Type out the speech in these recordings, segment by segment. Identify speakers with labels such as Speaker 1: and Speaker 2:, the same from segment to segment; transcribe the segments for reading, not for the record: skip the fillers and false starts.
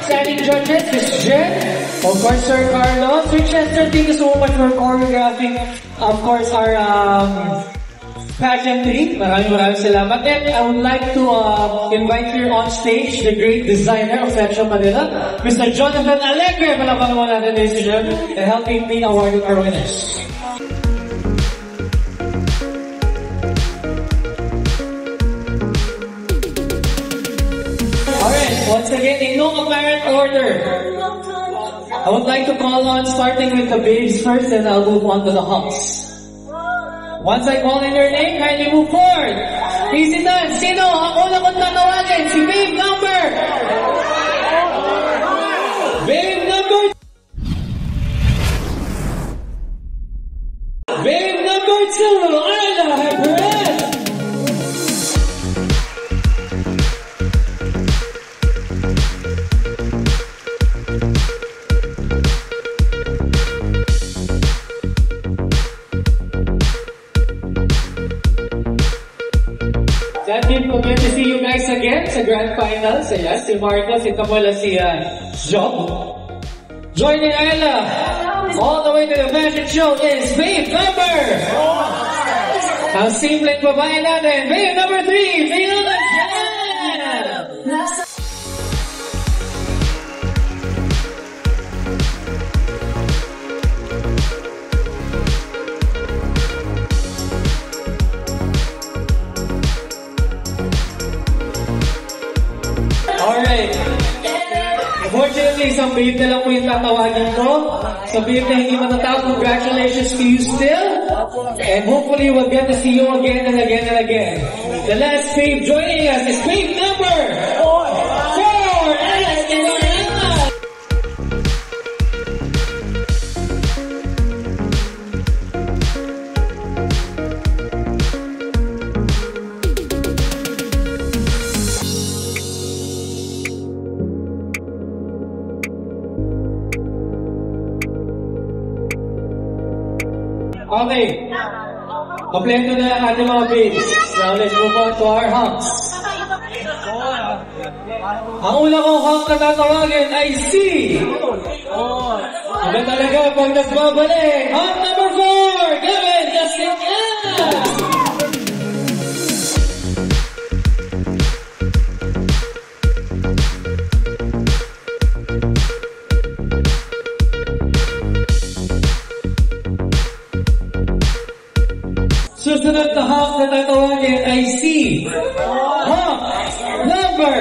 Speaker 1: Standing judges, Miss Jen. Of course, Sir Carlos. Sir Chester, thank you so much for choreographing, of course, our pageantry. Maraming salamat. And I would like to invite here on stage the great designer of Metro Manila, Mr. Jonathan Alegre. Palakpakan mo natin, ladies and gentlemen, and helping me award our winners. Alright, once again, in no apparent order, I would like to call on starting with the babes first, and I'll move on to the humps. Once I call in your name, kindly move forward. Easy done. Sino ang una kong tatawagin? Si babe number! Babe number... Babe number 2, Ayla Perez! Good to see you guys again sa Grand Finals. So yes, si Marcos, ito pala si Job. Joining Ayla all the way to the fashion show is babe number. Ang simpleng babae natin, babe number 3, Fiona Jan! Alright. Unfortunately, isang babe na lang po yung tatawagin ko. Sa babe na hindi matatawag, congratulations to you still. And hopefully, we'll get to see you again and again and again. The last babe joining us is babe number 4, Alex Guerrero. Okay. Kompleto na ang ating mga babes. Now let's move on to our humps. Ang una kong hump na tatawagin ay si... Iba talaga pag nagbabalik. Hump number 4, Gavin Jasinian! Susunod na hump na tatawagin ay si hump number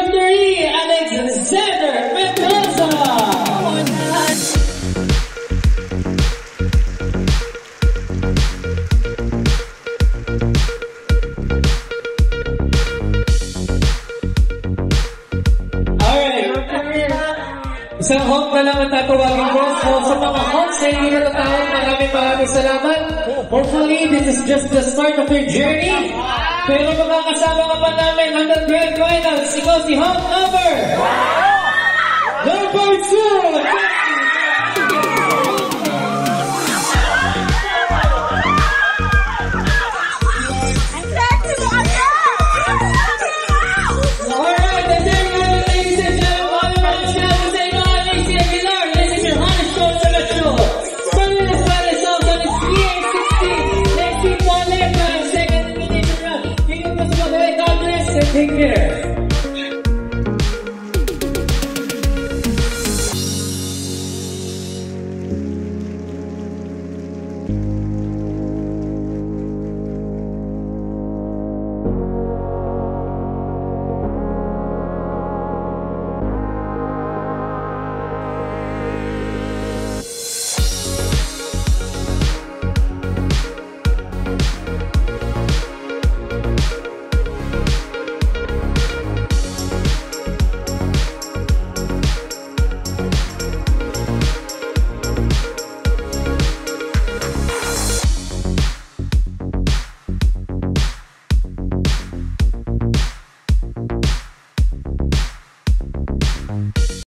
Speaker 1: 3, Alexander Mendoza. Isang hump na lang ang tatawagin ko. So sa mga humps na hindi natatawag, maraming salamat. Hopefully, this is just the start of your journey. Pero makakasama ka pa namin hanggang Grand Finals. Ikaw si hump number 2. Take care.